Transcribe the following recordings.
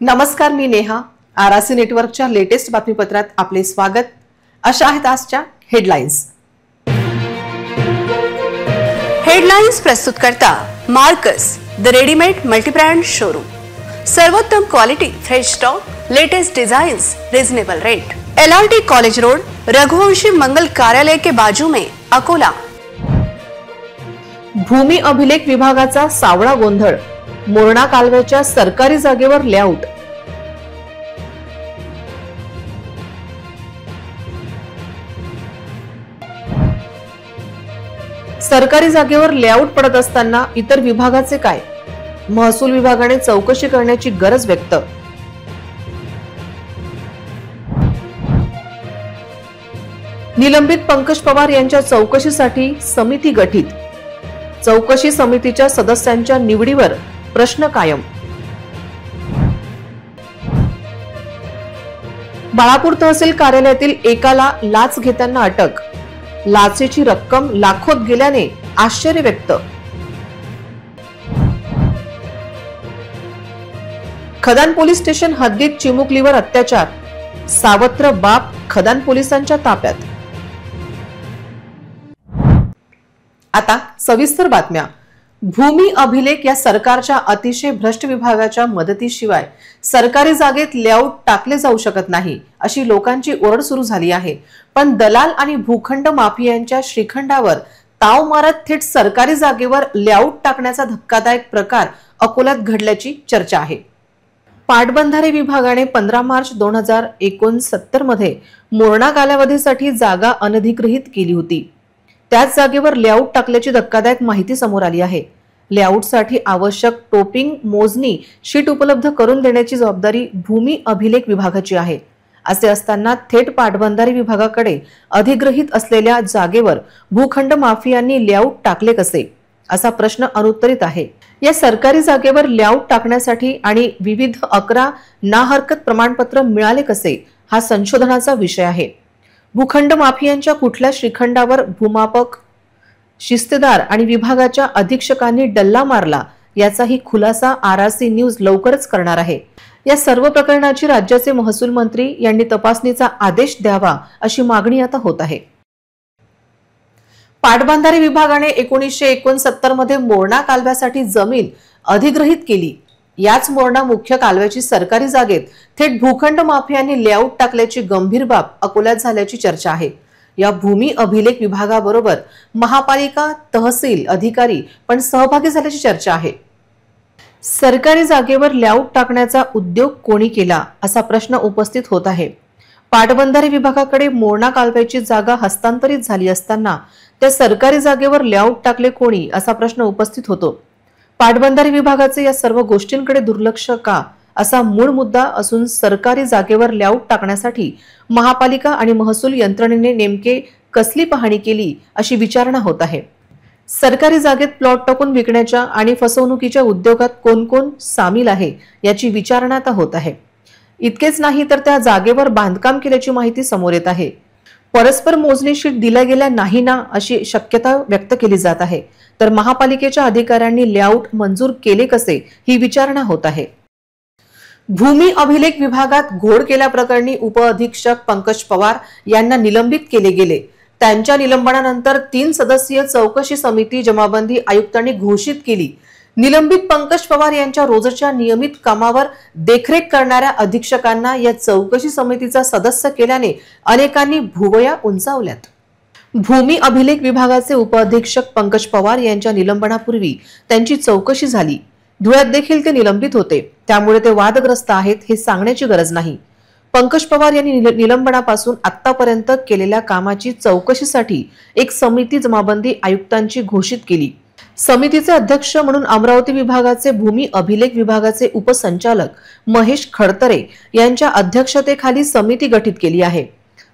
नमस्कार, मी नेहा. आरआरसी नेटवर्कच्या लेटेस्ट बातमीपत्रात आपले स्वागत. अशा आहेत आजच्या हेडलाईन्स. हेडलाईन्स प्रस्तुत करता Marcus the readymade multibrand showroom. सर्वोत्तम quality, fresh stock, latest designs, reasonable rate. LRT college road, Raghuvanshi मंगल कार्यालय के बाजू में, अकोला. भूमी अभिलेख विभागाचा सावळा गोंधळ. मोरणा कालव्याच्या सरकारी जागेवर लेआउट. सरकारी जागेवर लेआउट पडत असताना इतर विभागाचे काय? महसूल विभागाने चौकशी करण्याची गरज व्यक्त. निलंबित पंकज पवार यांच्या चौकशीसाठी समिती गठीत. चौकशी समितीच्या सदस्यांच्या निवडीवर प्रश्न कायम. बाळापूर तहसील कार्यालयातील एकाला लाच घेताना अटक. लाचेची रक्कम लाखोत गेल्याने आश्चर्य व्यक्त. खदान पोलीस स्टेशन हद्दीत चिमुकलीवर अत्याचार. सावत्र बाप खदान पोलिसांच्या ताब्यात. आता सविस्तर बातम्या. भूमी अभिलेख या सरकारच्या अतिशय भ्रष्ट विभागाच्या मदतीशिवाय सरकारी जागेत लेआउट टाकले जाऊ शकत नाही, अशी लोकांची ओरड सुरू झाली आहे. पण दलाल आणि भूखंड माफियांच्या श्रीखंडावर ताव मारत थेट सरकारी जागेवर लेआउट टाकण्याचा धक्कादायक प्रकार अकोल्यात घडल्याची चर्चा आहे. पाटबंधारे विभागाने 15 मार्च 2069 मध्ये मोरणा कालावधीसाठी जागा अनधिकृत केली होती. त्याच जागेवर लेआउट टाकल्याची धक्कादायक माहिती समोर आली आहे. लेआउटसाठी आवश्यक टोपिंग, मोजणी शीट उपलब्ध करून देण्याची जबाबदारी भूमी अभिलेख विभागाची आहे. असे असताना थेट पाटबंधारे विभागाकडे अधिग्रहित असलेल्या जागेवर भूखंड माफियांनी लेआउट टाकले कसे, असा प्रश्न अनुत्तरित आहे. या सरकारी जागेवर लेआउट टाकण्यासाठी आणि विविध 11 नाहरकत प्रमाणपत्र मिळाले कसे, हा संशोधनाचा विषय आहे. भूखंड माफियांच्या कुठल्या श्रीखंडावर भूमापक, शिस्तेदार आणि विभागाच्या अधीक्षकांनी डल्ला मारला, याचाही खुलासा आरआरसी न्यूज लवकरच करणार आहे. या सर्व प्रकरणाची राज्याचे महसूल मंत्री यांनी तपासणीचा आदेश द्यावा, अशी मागणी आता होत आहे. पाटबंधारे विभागाने 1969 मध्ये मोरणा कालव्यासाठी जमीन अधिग्रहित केली. याच मोरणा मुख्य कालव्याची सरकारी जागेत थेट भूखंड माफियांनी लेआउट टाकल्याची गंभीर बाब अकोल्यात झाल्याची चर्चा आहे. या भूमी अभिलेख विभागाबरोबर महापालिका, तहसील अधिकारी पण सहभागी झाल्याची चर्चा आहे. सरकारी जागेवर लेआउट टाकण्याचा उद्योग कोणी केला, असा प्रश्न उपस्थित होत आहे. पाटबंधारे विभागाकडे मोरणा कालव्याची जागा हस्तांतरित झाली असताना त्या सरकारी जागेवर लेआउट टाकले कोणी, असा प्रश्न उपस्थित होतो. पाटबंधारे विभागाचे या सर्व गोष्टींकडे दुर्लक्ष का, असा मूळ मुद्दा असून सरकारी जागेवर लेआउट टाकण्यासाठी महापालिका आणि महसूल यंत्रणेने नेमके कसली पाहणी केली, अशी विचारणा होत आहे. सरकारी जागेत प्लॉट टाकून विकण्याच्या आणि फसवणुकीच्या उद्योगात कोण कोण सामील आहे, याची विचारणा आता होत आहे. इतकेच नाही तर त्या जागेवर बांधकाम केल्याची माहिती समोर येत आहे. परस्पर मोजणी शीट दिल्या गेल्या नाही ना, अशी शक्यता व्यक्त केली जात आहे. तर महापालिकेच्या अधिकाऱ्यांनी लेआउट मंजूर केले कसे, ही विचारणा होत आहे. भूमी अभिलेख विभागात घोड केल्याप्रकरणी उपअधीक्षक पंकज पवार यांना निलंबित केले गेले. त्यांच्या निलंबनानंतर 3 सदस्यीय चौकशी समिती जमाबंदी आयुक्तांनी घोषित केली. निलंबित पंकज पवार यांच्या रोजच्या नियमित कामावर देखरेख करणाऱ्या अधीक्षकांना या चौकशी समितीचा सदस्य केल्याने अनेकांनी भुवया उंचावल्यात. भूमी अभिलेख विभागाचे उपअधीक्षक पंकज पवार यांच्या निलंबनापूर्वी त्यांची चौकशी झाली. धुळ्यात देखील ते निलंबित होते, त्यामुळे ते वादग्रस्त आहेत हे सांगण्याची गरज नाही. पंकज पवार यांनी निलंबनापासून आतापर्यंत केलेल्या कामाची चौकशीसाठी एक समिती जमाबंदी आयुक्तांची घोषित केली. समितीचे अध्यक्ष म्हणून अमरावती विभागाचे भूमी अभिलेख विभागाचे उपसंचालक महेश खडतरे यांच्या अध्यक्षतेखाली समिती गठीत केली आहे.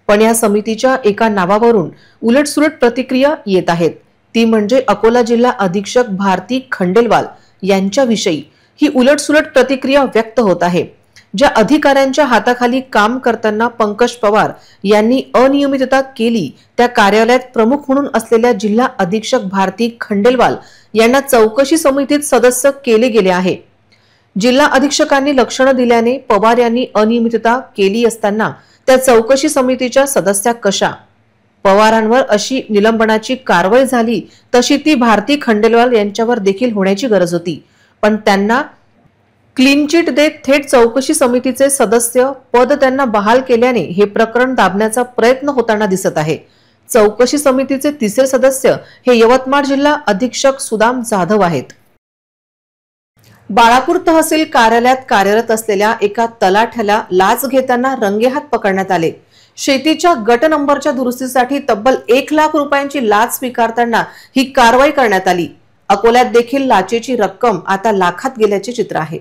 पण या समितीच्या एका नावावरून उलटसुलट प्रतिक्रिया येत आहेत. ती म्हणजे अकोला जिल्हा अधीक्षक भारती खंडेलवाल यांच्याविषयी ही उलटसुलट प्रतिक्रिया व्यक्त होत आहे. ज्या अधिकाऱ्यांच्या हाताखाली काम करताना पंकज पवार यांनी अनियमितता केली, त्या कार्यालयात प्रमुख म्हणून असलेल्या जिल्हा अधीक्षक भारती खंडेलवाल यांना चौकशी समितीत सदस्य केले गेले आहे. जिल्हा अधीक्षकांनी लक्षणं दिल्याने पवार यांनी अनियमितता केली असताना त्या चौकशी समितीच्या सदस्या कशा? पवारांवर अशी निलंबनाची कारवाई झाली तशी ती भारती खंडेलवाल यांच्यावर देखील होण्याची गरज होती, पण त्यांना क्लीन चिट देत थेट चौकशी समितीचे सदस्य पद त्यांना बहाल केल्याने हे प्रकरण दाबण्याचा प्रयत्न होताना दिसत आहे। चौकशी समितीचे तिसरे सदस्य हे यवतमाळ जिल्हा अधीक्षक सुदाम जाधव आहेत। बाळापूर तहसील कार्यालयात कार्यरत असलेल्या एका तलाठ्याला लाच घेताना रंगेहात पकडण्यात आले। शेतीच्या गट नंबरच्या दुरुस्तीसाठी तब्बल 1 लाख रुपयांची लाच स्वीकारताना ही कारवाई करण्यात आली। अकोल्यात देखील लाचेची रक्कम आता लाखात गेल्याचे चित्र आहे।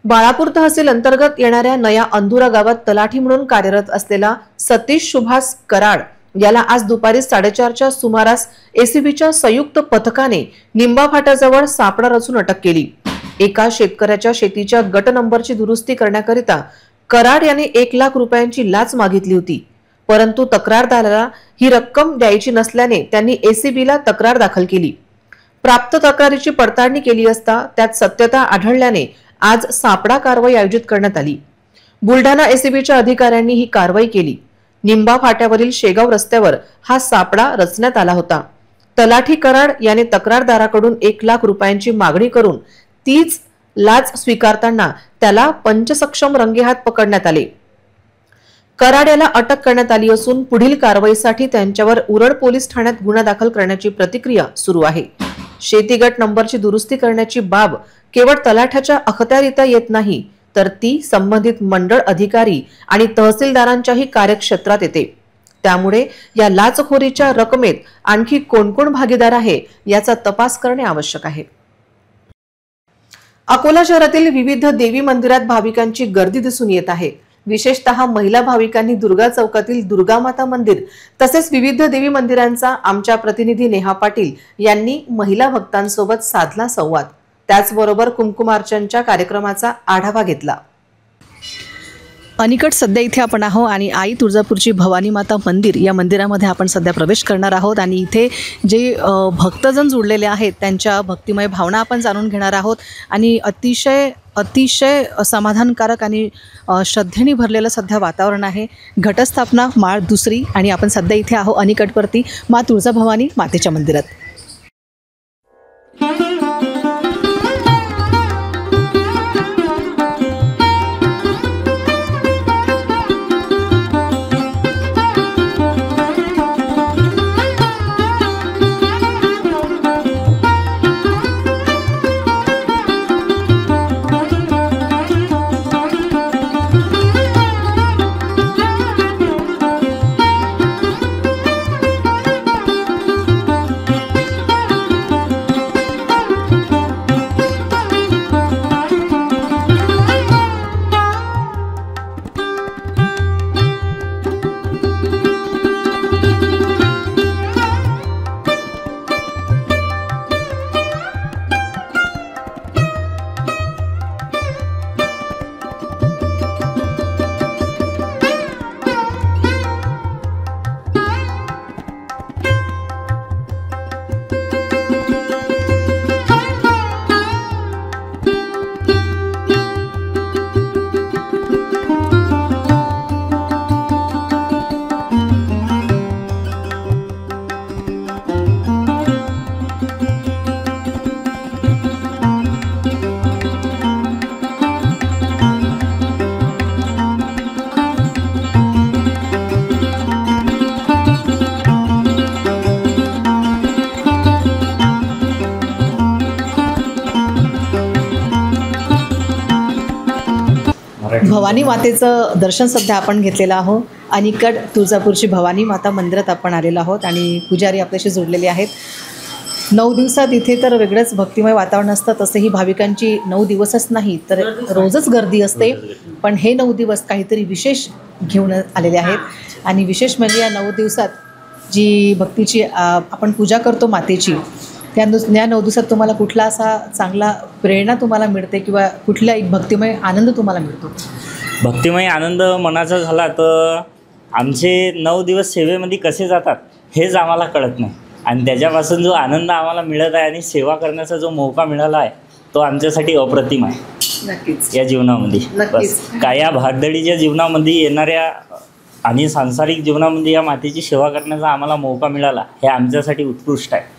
बाळापूर तहसील अंतर्गत येणाऱ्या नया अंधुरा गावात तलाठी म्हणून कार्यरत असलेला सतीश सुभाष कराड याला आज दुपारी 4:30च्या सुमारास एसीबीच्या संयुक्त पथकाने निंबा फाट्याजवळ सापळा रचून अटक केली। एका शेतकऱ्याच्या शेतीच्या गट नंबरची दुरुस्ती करण्याकरिता कराड याने 1 लाख रुपयांची लाच मागितली होती, परंतु तक्रारदाराला ही रक्कम द्यायची नसल्याने त्यांनी एसीबीला तक्रार दाखल केली। प्राप्त तक्रारीची पडताळणी केली असता त्यात सत्यता आढळल्याने आज सापळा कारवाई आयोजित करण्यात आली। बुलढाणा एसीबीच्या अधिकाऱ्यांनी ही कारवाई केली। निंबा फाट्यावरील शेगाव रस्त्यावर हा सापळा रचण्यात आला होता। तलाठी कराड याने तक्रारदाराकडून 1 लाख रुपयांची मागणी करून तीच लाच स्वीकारताना त्याला पंचसक्षम रंगेहात पकडण्यात आले। कराड याला अटक करण्यात आली असून पुढील कारवाईसाठी त्यांच्यावर उरळ पोलीस ठाण्यात गुन्हा दाखल करण्याची प्रक्रिया सुरू आहे। शेती गट नंबरची दुरुस्ती करण्याची बाब केवळ तलाठ्याच्या अखत्यारीता येत नाही, तर ती संबंधित मंडळ अधिकारी आणि तहसीलदारांच्याही कार्यक्षेत्रात येते। त्यामुळे या लाचखोरीच्या रकमेत आणखी कोण कोण भागीदार आहे याचा तपास करणे आवश्यक आहे। अकोला शहरातील विविध देवी मंदिरात भाविकांची गर्दी दिसून येत आहे। विशेषतः महिला भाविकांनी दुर्गा चौकातील दुर्गा माता मंदिर तसेच विविध देवी मंदिरांचा आमच्या प्रतिनिधी नेहा पाटील यांनी महिला भक्तांसोबत साधला संवाद। त्याचबरोबर कुंकुमार्चनच्या कार्यक्रमाचा आढावा घेतला। अनिकट सध्या इथे आपण आहोत आणि आई तुळजापूरची भवानी माता मंदिर या मंदिरामध्ये आपण सध्या प्रवेश करणार आहोत आणि इथे जे भक्तजन जुळलेले आहेत त्यांच्या भक्तिमय भावना आपण जाणून घेणार आहोत आणि अतिशय समाधानकारक आणि श्रद्धेने भरलेलं सध्या वातावरण आहे। घटस्थापना माळ दुसरी आणि आपण सध्या इथे आहोत अनिकटवरती मा तुळजाभवानी मातेच्या मंदिरात। भवानी मातेचं दर्शन सध्या आपण घेतलेलं आहोत। अनिकट तुळजापूरची भवानी माता मंदिरात आपण आलेलो आहोत आणि पुजारी आपल्याशी जोडलेले आहेत। 9 दिवसात इथे तर वेगळंच भक्तिमय वातावरण असतं, तसेही भाविकांची 9 दिवसच नाही तर रोजच गर्दी असते, पण हे 9 दिवस काहीतरी विशेष घेऊन आलेले आहेत आणि विशेष म्हणजे या 9 दिवसात जी भक्तीची आपण पूजा करतो मातेची, त्या 9 दिवसात तुम्हाला कुठला असा चांगला प्रेरणा तुम्हाला मिळते किंवा कुठला एक भक्तिमय आनंद तुम्हाला मिळतो? भक्तिमय आनंद मनाचा झाला तर आमचे 9 दिवस सेवेमध्ये कसे जातात हेच आम्हाला कळत नाही आणि त्याच्यापासून जो आनंद आम्हाला मिळत आहे आणि सेवा करण्याचा जो मौका मिळाला आहे तो आमच्यासाठी अप्रतिम आहे नक्कीच. या जीवनामध्ये. नक्कीच. बस काय या भागदडीच्या जीवनामध्ये येणाऱ्या आणि सांसारिक जीवनामध्ये या मातेची सेवा करण्याचा आम्हाला मौका मिळाला हे आमच्यासाठी उत्कृष्ट आहे.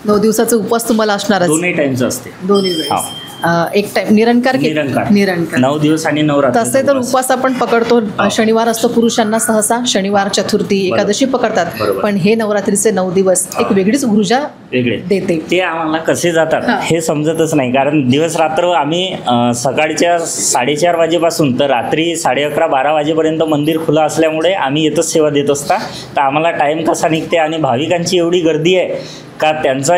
9 दिवसाचा उपवास तुम्हाला असणारच. दोन्ही टाइमचं असते. दोन्ही वेळेस. हा. एक टाइम निरंकार निरंकार. निरंकार 9 दिवस आणि 9 रात्री. तसे तर उपवास आपण पकडतो. शनिवार असतो पुरुषांना सहसा, शनिवार चतुर्थी एकादशी पकडतात. बरोबर. पण हे नवरात्रीचे 9 दिवस एक वेगळीच ऊर्जा वेगळे देते. ते आम्हाला कसे जातात हे समजतच नाही. कारण दिवस रात्र आम्ही सकाळच्या 4:30 वाजेपासून तर रात्री 11:30-12 वाजेपर्यंत मंदिर खुलं असल्यामुळे आम्ही येतच सेवा देत असता. तर आम्हाला टाईम कसा निघते आणि भाविकांची एवढी गर्दी आहे का त्यांचा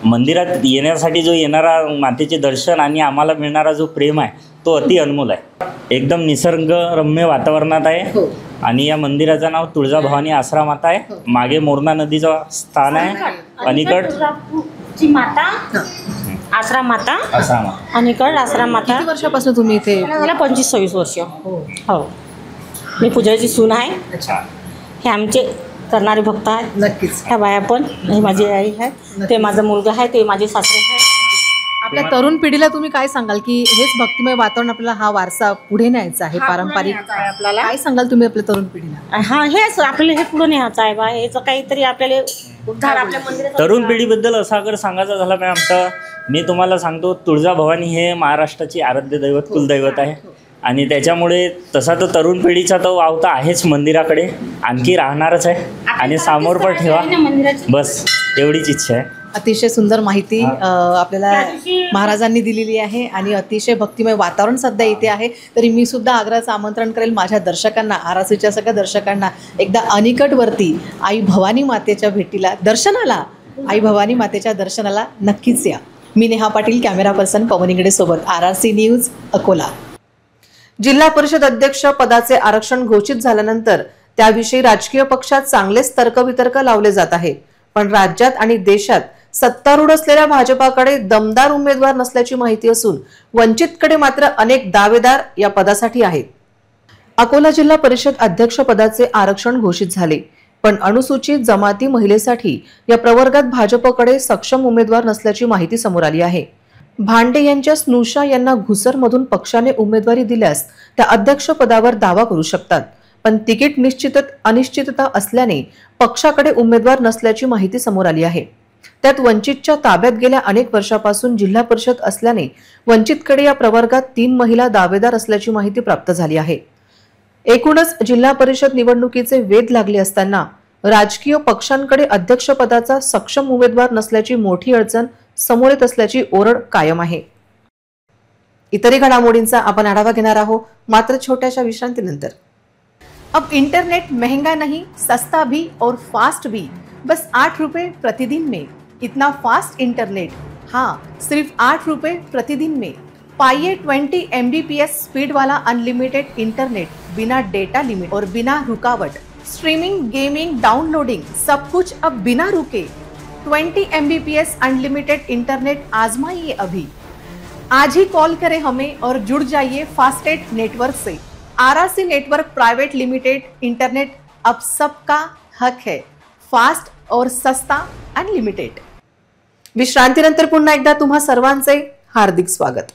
मंदिरात येण्यासाठी जो येणारा मातेचे दर्शन आणि आम्हाला मिळणारा जो प्रेम आहे तो अति अनमोल आहे. एकदम निसर्गरम्य वातावरणात आहे. आणि या मंदिराचं नाव तुळजाभवानी आसरा माता आहे. मागे मोरणा नदीचं स्थान आहे. अलीकड माता आसरा माता अलीकड आसरा माता. किती वर्षापासून तुम्ही इथे? मला 25-26 वर्ष. हो, मी पूजाची सून आहे. हे आमचे करणारे भक्त आहेत. नक्कीच. ह्या बाया पण, ही माझी आई आहे, ते माझा मुलगा आहे, ते माझे सासरे आहे. आपल्या तरुण पिढीला तुम्ही काय सांगाल की हेच भक्तिमय वातावरण आपल्याला हा वारसा पुढे न्यायचा आहे पारंपरिक? आपल्याला काय सांगाल तुम्ही आपल्या तरुण पिढीला? हा, हेच आपल्याला हे पुढे न्यायचं आहे बा. याचं काहीतरी आपल्याला उद्धार आपल्या मंदिरात. तरुण पिढीबद्दल असा अगर सांगायचं झाला मॅम तर मी तुम्हाला सांगतो, तुळजाभवानी हे महाराष्ट्राची आराध्य दैवत, कुलदैवत आहे. आणि त्याच्यामुळे तसा तर तरुण पिढीचा तो वाव तर आहेच मंदिराकडे, आणखी राहणारच आहे. आणि समोर पण ठेवा, बस एवढीच इच्छा आहे. अतिशय सुंदर माहिती आपल्याला महाराजांनी दिलेली आहे आणि अतिशय भक्तिमय वातावरण सध्या इथे आहे. तरी मी सुद्धा आग्रहाचं आमंत्रण करेल माझ्या दर्शकांना, आरसीच्या सगळ्या दर्शकांना, एकदा अनिकटवरती आई भवानी मातेच्या भेटीला, दर्शनाला, आई भवानी मातेच्या दर्शनाला नक्कीच या. मी नेहा पाटील, कॅमेरा पर्सन पवन इंगडे सोबत, RRC न्यूज, अकोला. जिल्हा परिषद अध्यक्ष पदाचे आरक्षण घोषित झाल्यानंतर त्याविषयी राजकीय पक्षात चांगलेच तर्कवितर्क लावले जात आहे. पण राज्यात आणि देशात सत्तारूढ असलेल्या भाजपाकडे दमदार उमेदवार नसल्याची माहिती असून वंचितकडे मात्र अनेक दावेदार या पदासाठी आहेत. अकोला जिल्हा परिषद अध्यक्ष पदाचे आरक्षण घोषित झाले, पण अनुसूचित जमाती महिलेसाठी या प्रवर्गात भाजपकडे सक्षम उमेदवार नसल्याची माहिती समोर आली आहे. भांडे यांच्या स्नुषा यांना घुसरमधून पक्षाने उमेदवारी दिल्यास त्या अध्यक्ष पदावर दावा करू शकतात. पण तिकीट अनिश्चितता असल्याने पक्षाकडे उमेदवार नसल्याची माहिती समोर आली आहे. त्यात वंचितच्या ताब्यात गेल्या अनेक वर्षापासून जिल्हा परिषद असल्याने वंचितकडे या प्रवर्गात 3 महिला दावेदार असल्याची माहिती प्राप्त झाली आहे. एकूणच जिल्हा परिषद निवडणुकीचे वेध लागले असताना राजकीय पक्षांकडे अध्यक्षपदाचा सक्षम उमेदवार नसल्याची मोठी अडचण समोर येत असल्याची ओरड कायम आहे. इतरही घडामोडींचा आपण आढावा घेणार आहोत, मात्र छोट्याशा विश्रांतीनंतर. अब इंटरनेट महंगा नहीं, सस्ता भी और फास्ट भी, बस 8 रुपए प्रतिदिन में. इतना फास्ट इंटरनेट, हाँ, सिर्फ 8 रुपए प्रतिदिन में. पाइए 20 MBPS स्पीड वाला अनलिमिटेड इंटरनेट, बिना डेटा लिमिट और बिना रुकावट. स्ट्रीमिंग, गेमिंग, डाउनलोडिंग, सब कुछ अब बिना रुके. 20 MBPS अनलिमिटेड इंटरनेट आजमाइए अभी. आज ही कॉल करें हमें और जुड़ जाइए फास्टेस्ट नेटवर्क से. RRC network private limited internet अब सबका हक है. फास्ट और सस्ता अनलिमिटेड. विश्रांतीनंतर पुन्हा एकदा तुम्हा सर्वांचे हार्दिक स्वागत.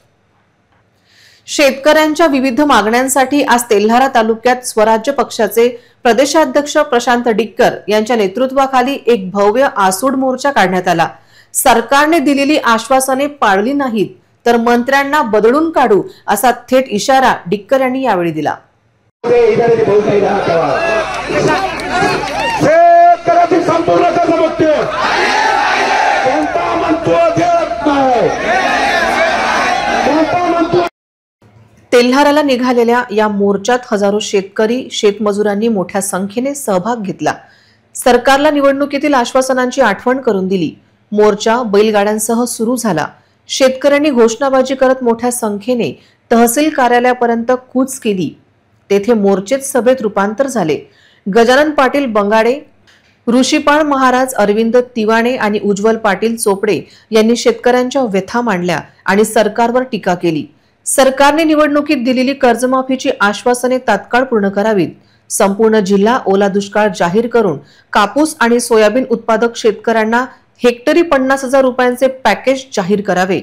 शेतकऱ्यांच्या विविध मागण्यांसाठी आज तेल्हारा तालुक्यात स्वराज्य पक्षाचे प्रदेशाध्यक्ष प्रशांत डिक्कर यांच्या नेतृत्वाखाली एक भव्य आसूड मोर्चा काढण्यात आला. सरकारने दिलेली आश्वासने पाळली नाहीत तर मंत्र्यांना बदलून काढू असा थेट इशारा डिक्कर यांनी यावेळी दिला. तेल्हाराला निघालेल्या या मोर्चात हजारो शेतकरी, शेतमजुरांनी मोठ्या संख्येने सहभाग घेतला. सरकारला निवडणुकीतील आश्वासनांची आठवण करून दिली. मोर्चा बैलगाड्यांसह सुरू झाला. शेतकऱ्यांनी घोषणाबाजी करत मोठ्या संख्येने तहसील कार्यालयापर्यंत कूच केली. तेथे मोर्चेत सभेत रूपांतर झाले. गजानन पाटील बंगाडे, ऋषीपाळ महाराज, अरविंद तिवाणे आणि उज्ज्वल पाटील चोपडे यांनी शेतकऱ्यांच्या व्यथा मांडल्या आणि सरकारवर टीका केली. सरकारने निवडणुकीत दिलेली कर्जमाफीची आश्वासने तात्काळ पूर्ण करावीत. संपूर्ण जिल्हा ओला दुष्काळ जाहीर करून कापूस आणि सोयाबीन उत्पादक शेतकऱ्यांना हेक्टरी 50,000 रुपयांचे पॅकेज जाहीर करावे.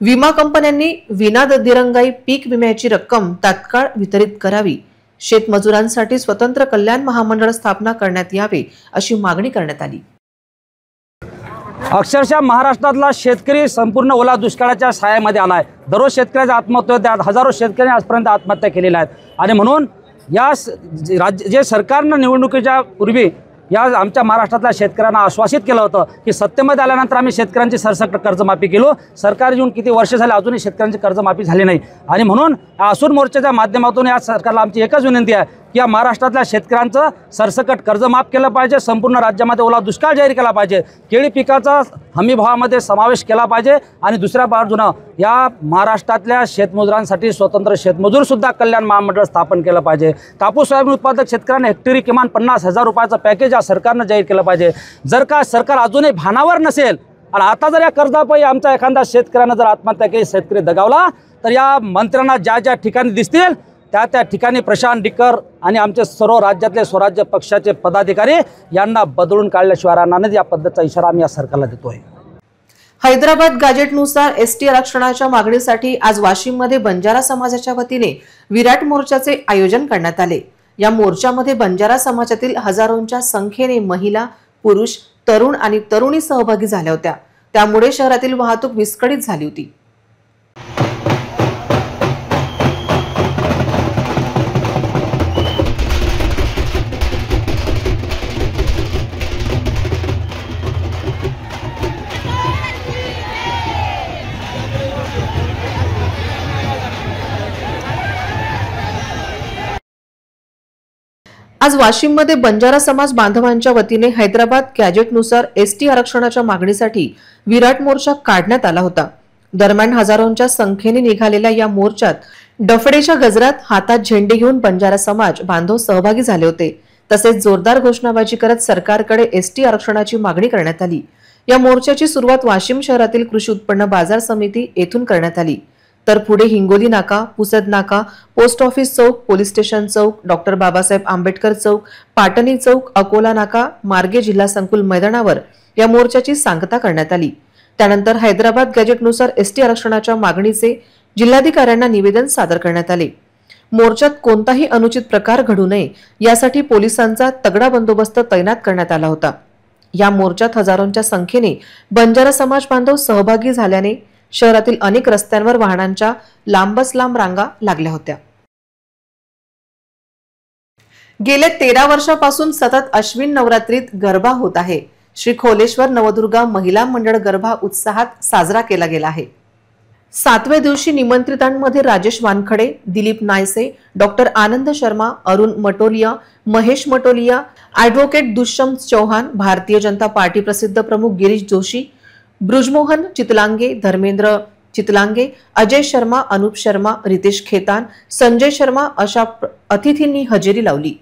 विमा कंपन्यांनी विना दिरंगाई पीक विम्याची रक्कम तात्काळ वितरित करावी. शेतमजुरांसाठी स्वतंत्र कल्याण महामंडळ स्थापना करण्यात यावे अशी मागणी करण्यात आली. अक्षरशः महाराष्ट्रातला शेतकरी संपूर्ण ओला दुष्काळाच्या छायामध्ये आला आहे. दररोज शेतकऱ्याच्या आत्महत्या होतात. हजारो शेतकऱ्यांनी आजपर्यंत आत्महत्या केलेल्या आहेत आणि म्हणून या जे सरकारनं निवडणुकीच्या पूर्वी या आमच्या महाराष्ट्रातल्या शेतकऱ्यांना आश्वासित केलं होतं की सत्तेमध्ये आल्यानंतर आम्ही शेतकऱ्यांची सरसकट कर्जमाफी केलो. सरकार येऊन किती वर्ष झाले अजूनही शेतकऱ्यांची कर्जमाफी झाली नाही आणि म्हणून आसूर मोर्चाच्या माध्यमातून या सरकारला आमची एकच विनंती आहे की या महाराष्ट्रातल्या शेतकऱ्यांचं सरसकट कर्ज माफ केलं पाहिजे. संपूर्ण राज्यामध्ये ओला दुष्काळ जाहीर केला पाहिजे. केळी पिकाचा हमीभावामध्ये समावेश केला पाहिजे आणि दुसऱ्या बाजूनं या महाराष्ट्रातल्या शेतमजुरांसाठी स्वतंत्र शेतमजूरसुद्धा कल्याण महामंडळ स्थापन केलं पाहिजे. कापूस सोयाबीन उत्पादक शेतकऱ्यांना हेक्टरी किमान 50,000 रुपयाचं पॅकेज या सरकारनं जाहीर केलं पाहिजे. जर का सरकार अजूनही भानावर नसेल आणि आता जर या कर्जापायी आमच्या एखाद्या शेतकऱ्यानं जर आत्महत्या केली, शेतकरी दगावला, तर या मंत्र्यांना ज्या ज्या ठिकाणी दिसतील त्या ठिकाणी प्रशांत डिक्कर आणि आमचे सर्व राज्यातले स्वराज्य पक्षाचे पदाधिकारी यांना बदलून काढल्याशिवाय राहणार नाही. या पद्धतीचा इशारा आम्ही या सरकारला देतोय. हैदराबाद गॅजेटनुसार एसटी आरक्षणाच्या मागणीसाठी आज वाशिममध्ये बंजारा समाजाच्या वतीने विराट मोर्चाचे आयोजन करण्यात आले. या मोर्चामध्ये बंजारा समाजातील हजारोंच्या संख्येने महिला, पुरुष, तरुण आणि तरुणी सहभागी झाल्या होत्या. त्यामुळे शहरातील वाहतूक विस्कळीत झाली होती. आज वाशिममध्ये बंजारा समाज बांधवांच्या वतीने हैदराबाद गॅजेटनुसार एसटी आरक्षणाच्या मागणीसाठी विराट मोर्चा काढण्यात आला होता. दरम्यान हजारोंच्या संख्येने निघालेल्या या मोर्चात डफडेच्या गजरात हातात झेंडे घेऊन बंजारा समाज बांधव सहभागी झाले होते. तसेच जोरदार घोषणाबाजी करत सरकारकडे एसटी आरक्षणाची मागणी करण्यात आली. या मोर्चाची सुरुवात वाशिम शहरातील कृषी उत्पन्न बाजार समिती येथून करण्यात आली. तर पुढे हिंगोली नाका, पुसद नाका, पोस्ट ऑफिस चौक, पोलीस स्टेशन चौक, डॉक्टर बाबासाहेब आंबेडकर चौक, पाटणी चौक, अकोला नाका मार्गे जिल्हा संकुल मैदानावर या मोर्चाची सांगता करण्यात आली. त्यानंतर हैदराबाद गॅजेटनुसार एसटी आरक्षणाच्या मागणीचे जिल्हाधिकाऱ्यांना निवेदन सादर करण्यात आले. मोर्चात कोणताही अनुचित प्रकार घडू नये यासाठी पोलिसांचा तगडा बंदोबस्त तैनात करण्यात आला होता. या मोर्चात हजारोंच्या संख्येने बंजारा समाज बांधव सहभागी झाल्याने शहरातील अनेक रस्त्यांवर वाहनांच्या लांबच लांब रांगा लागल्या होत्या. गेल्या 13 वर्षापासून सतत अश्विन नवरात्रीत गरबा होत आहे. श्री खोलेश्वर नवदुर्गा महिला मंडळ गरबा उत्साहात साजरा केला गेला आहे. 7व्या दिवशी निमंत्रितांमध्ये Rajesh Wankhede, Dilip नायसे, doctor Anand Sharma, Arun Matoliya, Mahesh Matoliya, advocate Dushyant Chauhan, Bharatiya Janata party प्रसिद्ध प्रमुख गिरीश जोशी, ब्रुजमोहन चितलांगे, धर्मेंद्र चितलांगे, अजय शर्मा, अनुप शर्मा, रितेश खेतान, संजय शर्मा अशा अतिथींनी हजेरी लावली.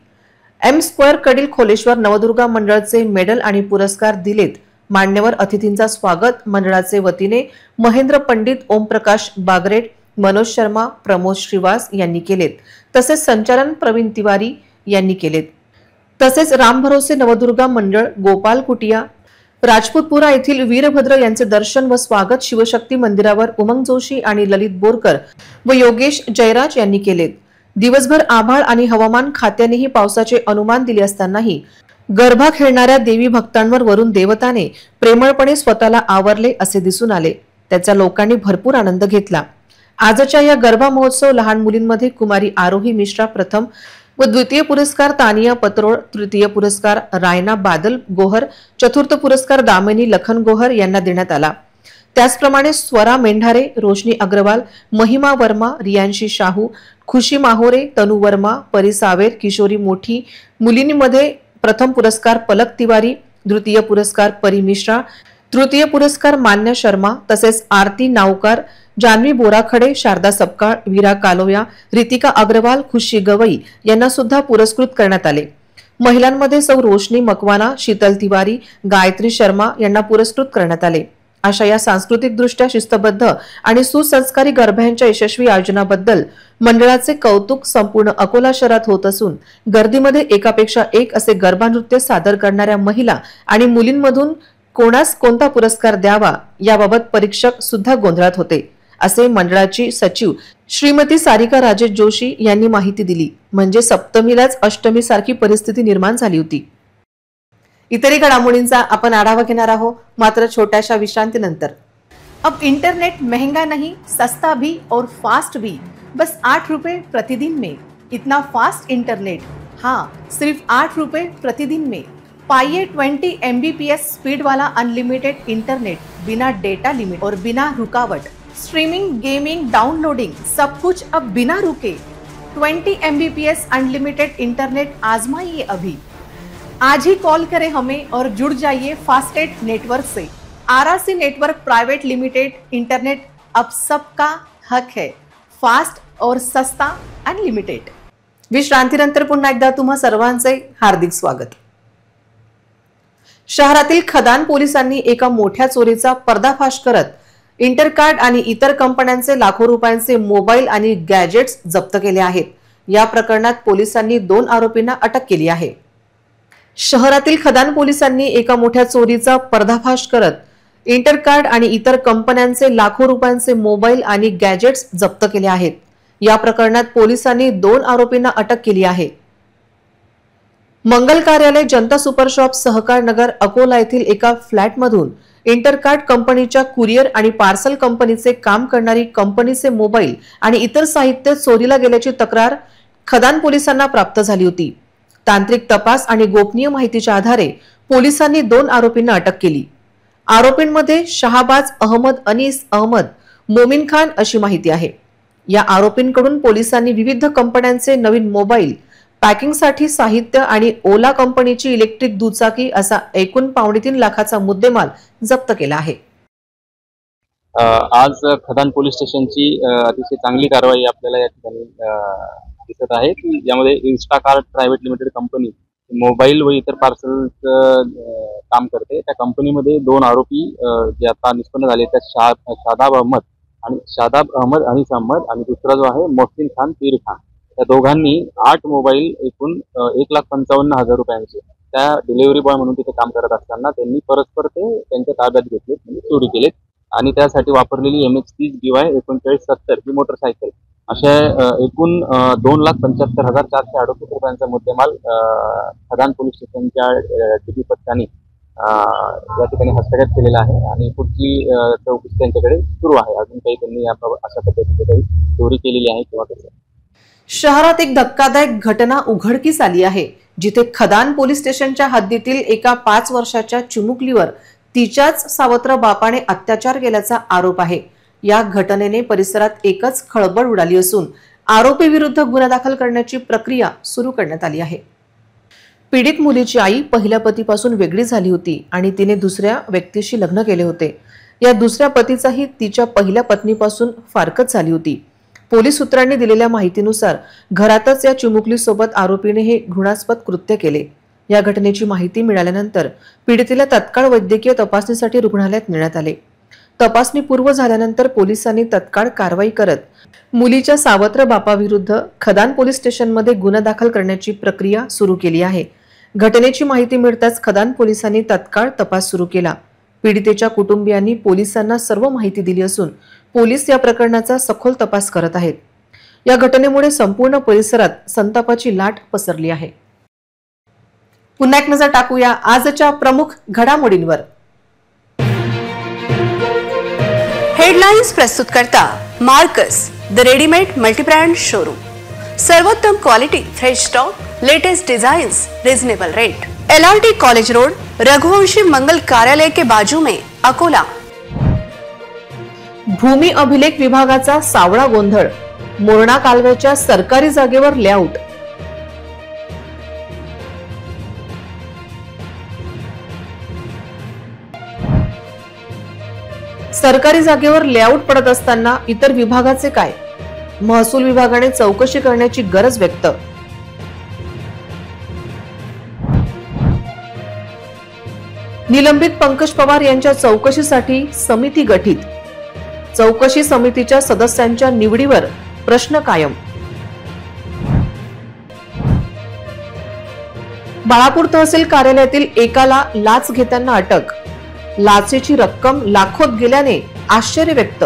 एम स्क्वेअर कडील खोलेश्वर नवदुर्गा मंडळचे मेडल आणि पुरस्कार दिलेत. मान्यवर अतिथींचा स्वागत मंडळाचे वतीने महेंद्र पंडित, ओमप्रकाश बागरेट, मनोज शर्मा, प्रमोद श्रीवास यांनी केलेत. तसेच संचालन प्रवीण तिवारी यांनी केलेत. तसेच राम भरोसे नवदुर्गा मंडळ, गोपाल कुटिया, राजपूतपुरा येथील वीरभद्र यांचे दर्शन व स्वागत शिवशक्ती मंदिरावर उमंग जोशी आणि ललित बोरकर व योगेश जयराज यांनी केलेत. दिवसभर आभाळ आणि हवामान खात्यानेही पावसाचे अनुमान दिले असतानाही गरबा खेळणाऱ्या देवी भक्तांवर वरून देवताने प्रेमळपणे स्वतःला आवरले असे दिसून आले. त्याचा लोकांनी भरपूर आनंद घेतला. आजच्या या गरबा महोत्सव लहान मुलींमध्ये कुमारी आरोही मिश्रा प्रथम व द्वितीय पुरस्कार तानिया पत्रोळ, तृतीय पुरस्कार रायना बादल गोहर, चतुर्थ पुरस्कार दामिनी लखन गोहर यांना देण्यात आला. त्याचप्रमाणे स्वरा मेंढारे, रोशनी अग्रवाल, महिमा वर्मा, रियांशी शाहू, खुशी माहोरे, तनु वर्मा, परी सावेर, किशोरी मोठी. मुलींमध्ये प्रथम पुरस्कार पलक तिवारी, द्वितीय पुरस्कार परी मिश्रा, तृतीय पुरस्कार मान्य शर्मा, तसेच आरती नावकार, जानवी बोराखडे, शारदा सपकाळ, वीरा कालोया, रितिका अग्रवाल, खुशी गवई यांना सुद्धा पुरस्कृत करण्यात आले. महिलांमध्ये सौ रोशनी मकवाना, शीतल तिवारी, गायत्री शर्मा यांना पुरस्कृत करण्यात आले. अशा या सांस्कृतिकदृष्ट्या शिस्तबद्ध आणि सुसंस्कारी गरब्यांच्या यशस्वी आयोजनाबद्दल मंडळाचे कौतुक संपूर्ण अकोला शहरात होत असून गर्दीमध्ये एकापेक्षा एक असे गरबा नृत्य सादर करणाऱ्या महिला आणि मुलींमधून कोणास कोणता पुरस्कार द्यावा याबाबत परीक्षक सुद्धा गोंधळात होते, असे मंडळाची सचिव श्रीमती सारिका राजेश जोशी यांनी माहिती दिली. म्हणजे सप्तमीलाच अष्टमी सारखी परिस्थिती निर्माण झाली होती. इतरही घडामोडींचा आपण आढावा घेणार आहोत, मात्र छोट्याशा विश्रांतीनंतर. अब इंटरनेट महंगा नहीं, सस्ता भी और फास्ट भी, बस 8 रुपए प्रतिदिन में. इतना फास्ट इंटरनेट, हाँ, सिर्फ 8 रुपए प्रतिदिन में. पाइए 20 MBPS स्पीड वाला अनलिमिटेड इंटरनेट, बिना डेटा लिमिट और बिना रुकावट. स्ट्रीमिंग, गेमिंग, डाउनलोडिंग, सब कुछ अब बिना रुके. 20 MBPS अनलिमिटेड इंटरनेट आजमाइए अभी. आज ही कॉल करें हमें और जुड़ जाइए फास्टेट नेटवर्क से. RRC network private limited. Internet अब सबका हक है, फास्ट और सस्ता अनलिमिटेड. विश्रांतीनंतर पुन्हा एकदा तुम्हा सर्वांचे हार्दिक स्वागत. शहरातील खदान पोलिसांनी एका मोठ्या चोरीचा पर्दाफाश करत इंटरकार्ड आणि इतर कंपन्यांचे लाखो रुपयांचे मोबाईल आणि गॅजेट्स जप्त केले आहेत. या प्रकरणात पोलिसांनी 2 आरोपींना अटक केली आहे. शहरातील खदान पोलिसांनी एका मोठ्या चोरीचा पर्दाफाश करत इंटरकार्ड आणि इतर कंपन्यांचे लाखो रुपयांचे मोबाईल आणि गॅजेट्स जप्त केले आहेत. या प्रकरणात पोलिसांनी 2 आरोपींना अटक केली आहे. मंगल कार्यालय, जनता सुपर शॉप, सहकार नगर, अकोला येथील एका फ्लॅटमधून इंटरकार्ड कंपनीच्या कुरिअर आणि पार्सल कंपनीचे काम करणारी कंपनीचे मोबाईल आणि इतर साहित्य चोरीला गेल्याची तक्रार खदान पोलिसांना प्राप्त झाली होती. तांत्रिक तपास आणि गोपनीय माहितीच्या आधारे पोलिसांनी 2 आरोपींना अटक केली. आरोपींमध्ये शहाबाज अहमद, अनीस अहमद, मोमीन खान अशी माहिती आहे. या आरोपींकडून पोलिसांनी विविध कंपन्यांचे नवीन मोबाईल, पॅकिंगसाठी साहित्य आणि ओला कंपनीची इलेक्ट्रिक दुचाकी असा एकूण 2.5 लाखाचा मुद्देमाल जप्त केला आहे. आज खदान पोलीस स्टेशनची अतिशय चांगली कारवाई आपल्याला या ठिकाणी दिसत आहे की यामध्ये Instakart private limited company mobile व इतर पार्सलचं काम करते. त्या कंपनीमध्ये 2 आरोपी जे आता निष्पन्न झाले, त्या शादाब अहमद अनीस अहमद आणि दुसरा जो आहे मोहसिन खान पीर खान, त्या दोघांनी 8 मोबाईल एकूण 1,55,000 रुपयांचे त्या डिलिव्हरी बॉय म्हणून तिथे काम करत असताना त्यांनी परस्पर ते त्यांच्या ताब्यात घेतलेत, म्हणजे चोरी केलेत. आणि त्यासाठी वापरलेली MH30 DY 3970 ही मोटरसायकल अशा एकूण 2,75,438 रुपयांचा मुद्देमाल खदान पोलीस स्टेशनच्या DP पथकाने या ठिकाणी हस्तगत केलेला आहे आणि पुढची चौकशी त्यांच्याकडे सुरू आहे. अजून काही त्यांनी अशा पद्धतीने काही चोरी केलेली आहे किंवा कसं. शहरात एक धक्कादायक घटना उघडकीस आली आहे, जिथे खदान पोलीस स्टेशनच्या हद्दीतील एका 5 वर्षाच्या चिमुकलीवर तिच्याच सावत्र बापाने अत्याचार केल्याचा आरोप आहे. या घटनेने परिसरात एकच खळबळ उडाली असून आरोपी विरुद्ध गुन्हा दाखल करण्याची प्रक्रिया सुरू करण्यात आली आहे. पीडित मुलीची आई पहिल्या पतीपासून वेगळी झाली होती आणि तिने दुसऱ्या व्यक्तीशी लग्न केले होते. या दुसऱ्या पतीचाही तिच्या पहिल्या पत्नीपासून फारकत झाली होती. पोलीस सूत्रांनी दिलेल्या माहितीनुसार घरातच या चिमुकलीसोबत आरोपीने हे घृणास्पद कृत्य केले. या घटनेची माहिती मिळाल्यानंतर पीडितेला तत्काळ वैद्यकीय तपासणीसाठी रुग्णालयात नेण्यात आले. तपासणी पूर्व झाल्यानंतर पोलिसांनी तत्काळ कारवाई करत मुलीच्या सावत्र बापाविरुद्ध खदान पोलीस स्टेशनमध्ये गुन्हा दाखल करण्याची प्रक्रिया सुरू केली आहे. घटनेची माहिती मिळताच खदान पोलिसांनी तत्काळ तपास सुरू केला. पीडितेच्या कुटुंबियांनी पोलिसांना सर्व माहिती दिली असून पोलीस या प्रकरणाचा सखोल तपास करत आहेत. या घटनेमुळे संपूर्ण परिसरात संतापाची लाट पसरली आहे. पुन्हा एक नजर टाकूया आजच्या प्रमुख घडामोडींवर. हेडलाइन्स प्रस्तुत करता Marcus the readymade multibrand showroom. सर्वोत्तम quality, fresh stock, latest designs, reasonable rate. LRT college road, Raghuvanshi मंगल कार्यालय के बाजू में, अकोला. भूमी अभिलेख विभागाचा सावळा गोंधळ, मोरणा कालव्याच्या सरकारी जागेवर लेआउट. सरकारी जागेवर लेआउट पडत असताना इतर विभागाचे काय? महसूल विभागाने चौकशी करण्याची गरज व्यक्त. निलंबित पंकज पवार यांच्या चौकशीसाठी समिती गठीत. चौकशी समितीच्या सदस्यांच्या निवडीवर प्रश्न कायम. बाळापूर तहसील कार्यालयातील एकाला लाच घेताना अटक. लाचेची रक्कम लाखोत गेल्याने आश्चर्य व्यक्त.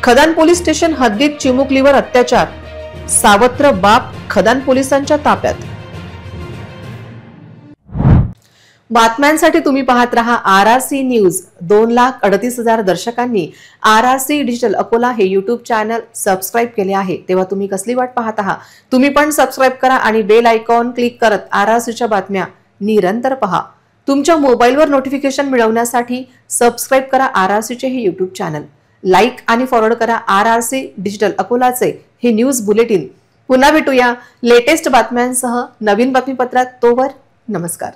खदान पोलीस स्टेशन हद्दीत चिमुकलीवर अत्याचार, सावत्र बाप खदान पोलिसांच्या ताब्यात. बातम्यांसाठी तुम्ही पाहत रहा RRC news. 2,38,000 दर्शकांनी RRC digital Akola हे युट्यूब चॅनल सबस्क्राईब केले आहे. तेव्हा तुम्ही कसली वाट पाहत आहात? तुम्ही पण सबस्क्राईब करा आणि बेल आयकॉन क्लिक करत RRCच्या बातम्या निरंतर पहा. तुमच्या मोबाईलवर नोटिफिकेशन मिळवण्यासाठी सबस्क्राईब करा RRCचे हे युट्यूब चॅनल. लाईक आणि फॉरवर्ड करा RRC डिजिटल अकोलाचे हे न्यूज बुलेटिन. पुन्हा भेटूया लेटेस्ट बातम्यांसह नवीन बातमीपत्रात. तोवर नमस्कार.